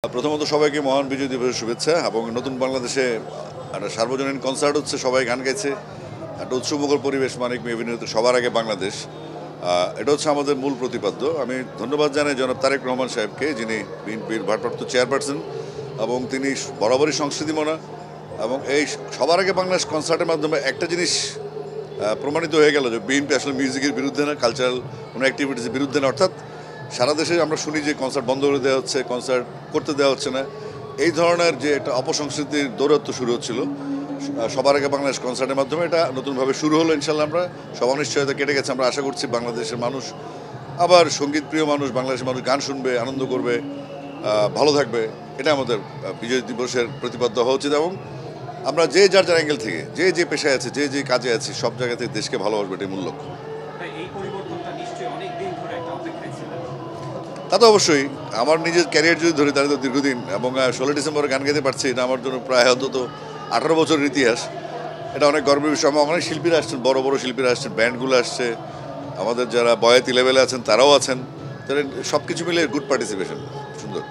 প্রথমত সবাইকে মহান বিজয় দিবসের শুভেচ্ছা এবং নতুন বাংলাদেশে একটা সার্বজনীন কনসার্ট হচ্ছে, সবাই গান গাইছে, একটা উৎসবমুখর পরিবেশ মানিক এভিনিউতে, সবার আগে বাংলাদেশ। এটা হচ্ছে আমাদের মূল প্রতিপাদ্য। আমি ধন্যবাদ জানাই জনাব তারেক রহমান সাহেবকে, যিনি বিএনপির ভারপ্রাপ্ত চেয়ারপারসন এবং তিনি বরাবরই সংস্কৃতিমনা। এবং এই সবার আগে বাংলাদেশ কনসার্টের মাধ্যমে একটা জিনিস প্রমাণিত হয়ে গেল যে বিএনপি আসলে মিউজিকের বিরুদ্ধে না, কালচারাল কোনো অ্যাক্টিভিটিসের বিরুদ্ধে না। অর্থাৎ সারা দেশে আমরা শুনি যে কনসার্ট বন্ধ করে দেওয়া হচ্ছে, কনসার্ট করতে দেওয়া হচ্ছে না, এই ধরনের যে একটা অপসংস্কৃতির দৌরাত্ম্য শুরু হচ্ছিল, সবার আগে বাংলাদেশ কনসার্টের মাধ্যমে এটা নতুনভাবে শুরু হলো। ইনশাল্লাহ আমরা সব অনিশ্চয়তা কেটে গেছে। আমরা আশা করছি বাংলাদেশের মানুষ আবার সঙ্গীতপ্রিয় মানুষ, বাংলাদেশের মানুষ গান শুনবে, আনন্দ করবে, ভালো থাকবে। এটা আমাদের বিজয় দিবসের প্রতিপাদ্য হওয়া উচিত। এবং আমরা যে যার যার অ্যাঙ্গেল থেকে, যে যে পেশায় আছে, যে যে কাজে আছে, সব জায়গা থেকে দেশকে ভালোবাসবে, এটাই মূল লক্ষ্য। তা তো অবশ্যই। আমার নিজের ক্যারিয়ার যদি ধরি তাহলে তো দীর্ঘদিন, এবং 16 ডিসেম্বরে গান গাইতে পারছি, এটা আমার জন্য প্রায় অন্তত 18 বছরের ইতিহাস। এটা অনেক গর্বের বিষয়। আমার অনেক শিল্পীরা আসছেন, বড় বড় শিল্পীরা আসছেন, ব্যান্ডগুলো আসছে, আমাদের যারা বয়াতি লেভেলে আছেন তারাও আছেন। তাহলে সব কিছু মিলে গুড পার্টিসিপেশন, সুন্দর।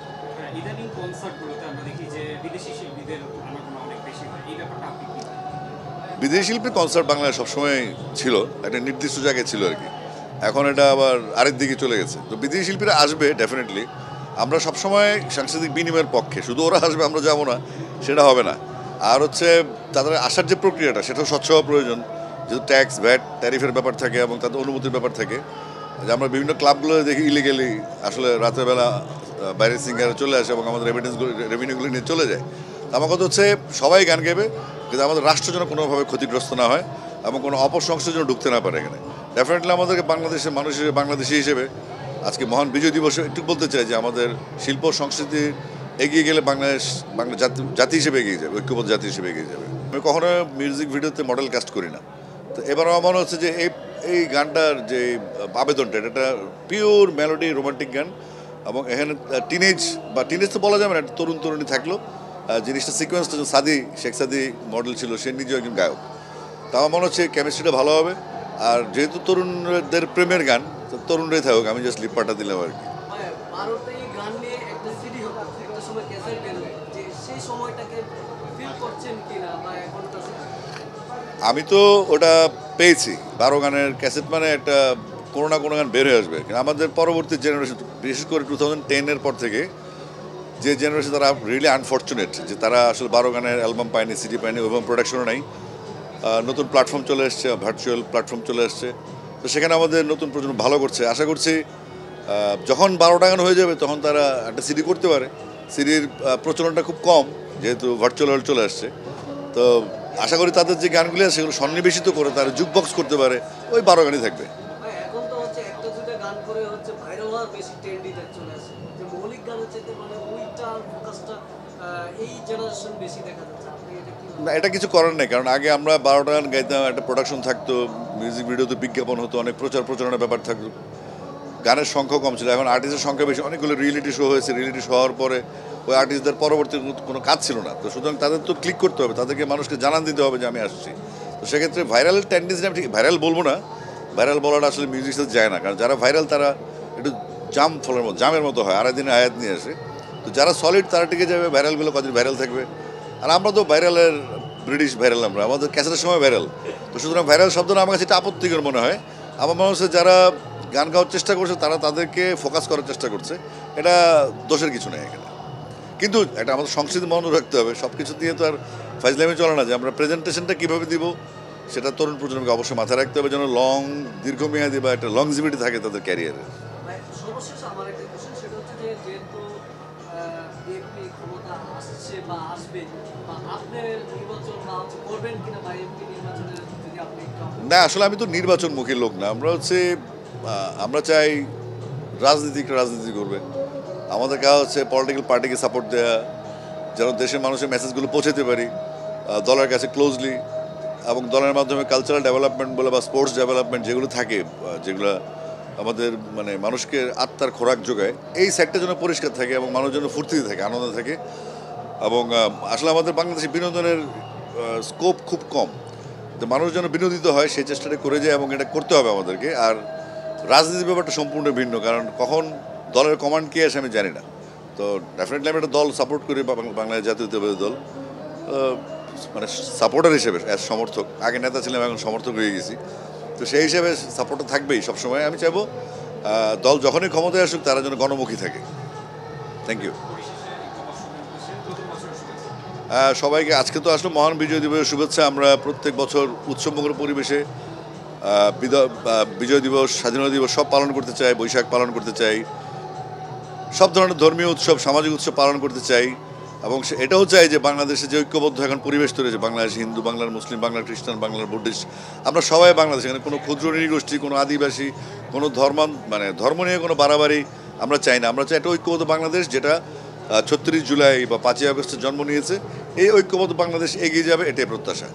বিদেশি শিল্পীর কনসার্ট বাংলায় সবসময় ছিল, একটা নির্দিষ্ট জায়গায় ছিল আর কি। এখন এটা আবার আরেক দিকে চলে গেছে। তো বিদেশি শিল্পীরা আসবে ডেফিনেটলি। আমরা সবসময় সাংস্কৃতিক বিনিময়ের পক্ষে। শুধু ওরা আসবে আমরা যাবো না, সেটা হবে না। আর হচ্ছে তাদের আসার যে প্রক্রিয়াটা, সেটাও স্বচ্ছ হওয়া প্রয়োজন। যেহেতু ট্যাক্স, ভ্যাট, ট্যারিফের ব্যাপার থাকে এবং তাদের অনুমতির ব্যাপার থাকে। যে আমরা বিভিন্ন ক্লাবগুলো দেখি ইলিগেলি আসলে রাতের বেলা বাইরের সিঙ্গার চলে আসে এবং আমাদের রেভিনিউগুলো নিয়ে চলে যায়। আমার কথা হচ্ছে সবাই গান গাইবে, কিন্তু আমাদের রাষ্ট্র যেন কোনোভাবে ক্ষতিগ্রস্ত না হয় এবং কোনো অপসংস্কৃতি যেন ঢুকতে না পারে এখানে। ডেফিনেটলি আমাদেরকে বাংলাদেশের মানুষ হিসেবে, বাংলাদেশি হিসেবে আজকে মহান বিজয় দিবসে একটু বলতে চাই যে আমাদের শিল্প সংস্কৃতি এগিয়ে গেলে বাংলাদেশ জাতি হিসেবে এগিয়ে যাবে, ঐক্যবদ্ধ জাতি হিসেবে এগিয়ে যাবে। আমি কখনো মিউজিক ভিডিওতে মডেল কাস্ট করি না। তো এবার আমার মনে হচ্ছে যে এই গানটার যে আবেদনটা, এটা পিওর মেলোডি রোমান্টিক গান এবং এখানে টিনেজ তো বলা যাবে না, তরুণ তরুণী থাকলো। জিনিসটা সিকোয়েন্সটা শেখ সাদি মডেল ছিল, সে নিজেও একজন গায়ক। তা আমার মনে হচ্ছে কেমিস্ট্রিটা ভালো হবে। আর যেহেতু তরুণদের প্রেমের গান, তো তরুণরাই থাকুক, আমি জাস্ট লিপাটা দিলাম আর কি। আমি তো ওটা পেয়েছি, 12 গানের ক্যাসেট, মানে একটা কোনো না কোনো গান বের হয়ে আসবে। আমাদের পরবর্তী জেনারেশন, বিশেষ করে 2010-এর পর থেকে যে জেনারেশন, তারা রিয়েলি আনফর্চুনেট যে তারা আসলে 12 গানের অ্যালবাম পায়নি, সিডি পায়নি, এবং প্রোডাকশনও নাই। নতুন প্ল্যাটফর্ম চলে এসছে, ভার্চুয়াল প্ল্যাটফর্ম চলে আসছে। তো সেখানে আমাদের নতুন প্রজন্ম ভালো করছে। আশা করছি যখন 12টা গান হয়ে যাবে তখন তারা একটা সিডি করতে পারে। সিডির প্রচলনটা খুব কম, যেহেতু ভার্চুয়াল চলে আসছে। তো আশা করি তাদের যে গানগুলি আছে সেগুলো সন্নিবেশিত করে তারা জুক বক্স করতে পারে, ওই 12 গানই থাকবে। না, এটা কিছু করার নেই, কারণ আগে আমরা 12টা গান গাইতাম, একটা প্রোডাকশন থাকতো, মিউজিক ভিডিওতে বিজ্ঞাপন হতো, অনেক প্রচারণার ব্যাপার থাকতো, গানের সংখ্যা কম ছিল। এখন আর্টিস্টের সংখ্যা বেশি, অনেকগুলো রিয়েলিটি শো হয়েছে। রিয়েলিটি শো হওয়ার পরে ওই আর্টিস্টদের পরবর্তী কোনো কাজ ছিল না। তো সুতরাং তাদের তো ক্লিক করতে হবে, তাদেরকে মানুষকে জানান দিতে হবে যে আমি আসছি। তো সেক্ষেত্রে ভাইরাল টেন্ডেন্সি, আমি ঠিক ভাইরাল বলবো না, ভাইরাল বলাটা আসলে মিউজিক সাথে যায় না। কারণ যারা ভাইরাল তারা একটু জামের মতো হয়, আড়াই আয়াত নিয়ে আসে। তো যারা সলিড তারা টিকে যাবে, ভাইরালগুলো কদিন ভাইরাল থাকবে। আর আমরা তো ভাইরালের ব্রিটিশ ভাইরাল, আমাদের ক্যাসেটের সময় ভাইরাল। তো সুতরাং ভাইরাল শব্দটা আমার কাছে এটা আপত্তিকর মনে হয়। আমার মনে হচ্ছে যারা গান গাওয়ার চেষ্টা করছে তারা তাদেরকে ফোকাস করার চেষ্টা করছে, এটা দোষের কিছু নেই এখানে। কিন্তু এটা আমাদের সংস্কৃতি মনে রাখতে হবে, সব কিছু দিয়ে তো আর ফাইজলামি চলে না। যে আমরা প্রেজেন্টেশনটা কীভাবে দিব সেটা তরুণ প্রজন্মকে অবশ্যই মাথায় রাখতে হবে, যেন দীর্ঘমেয়াদী বা একটা লংজিভিটি থাকে তাদের ক্যারিয়ারে। না, আসলে আমি তো নির্বাচনমুখী লোক না। আমরা চাই রাজনীতি করবে। আমাদের কাজ হচ্ছে পলিটিক্যাল পার্টিকে সাপোর্ট দেওয়া, যেন দেশের মানুষের মেসেজগুলো পৌঁছাতে পারি দলের কাছে ক্লোজলি, এবং দলের মাধ্যমে কালচারাল ডেভেলপমেন্ট বলে বা স্পোর্টস ডেভেলপমেন্ট যেগুলো থাকে, যেগুলো আমাদের মানে মানুষকে আত্মার খোরাক যোগায়, এই সাইডটা যেন পরিষ্কার থাকে এবং মানুষ যেন ফুর্তিতে থাকে, আনন্দে থাকে। এবং আসলে আমাদের বাংলাদেশে বিনোদনের স্কোপ খুব কম। তো মানুষ যেন বিনোদিত হয় সেই চেষ্টাটা করে যায়, এবং এটা করতে হবে আমাদেরকে। আর রাজনীতির ব্যাপারটা সম্পূর্ণ ভিন্ন, কারণ কখন দলের কমান্ড কে আসে আমি জানি না। তো ডেফিনেটলি আমি একটা দল সাপোর্ট করি, বাংলাদেশ জাতীয়তাবাদী দল, মানে সাপোর্টার হিসেবে, অ্যাজ সমর্থক। আগে নেতা ছিলাম, এখন সমর্থক হয়ে গেছি। তো সেই হিসেবে সাপোর্টটা থাকবেই সবসময়। আমি চাইবো দল যখনই ক্ষমতায় আসুক তারা যেন গণমুখী থাকে। Thank you. সবাইকে আজকে তো আসলে মহান বিজয় দিবসের শুভেচ্ছা। আমরা প্রত্যেক বছর উৎসবমুখর পরিবেশে বিজয় দিবস, স্বাধীনতা দিবস সব পালন করতে চাই, বৈশাখ পালন করতে চাই, সব ধরনের ধর্মীয় উৎসব, সামাজিক উৎসব পালন করতে চাই। এবং এটাও চাই যে বাংলাদেশে যে ঐক্যবদ্ধ এখন পরিবেশ তৈরি হয়েছে, বাংলাদেশ হিন্দু, বাংলার মুসলিম, বাংলার খ্রিস্টান, বাংলার বুদ্ধিস্ট, আমরা সবাই বাংলাদেশ। এখানে কোনো ক্ষুদ্র নৃগোষ্ঠী, কোনো আদিবাসী, কোনো ধর্ম নিয়ে কোনো বাড়াবাড়ি আমরা চাই না। আমরা চাই একটা ঐক্যবদ্ধ বাংলাদেশ, যেটা 36 জুলাই বা 5ই আগস্টে জন্ম নিয়েছে। এই ঐক্যবদ্ধ বাংলাদেশ এগিয়ে যাবে, এটাই প্রত্যাশা।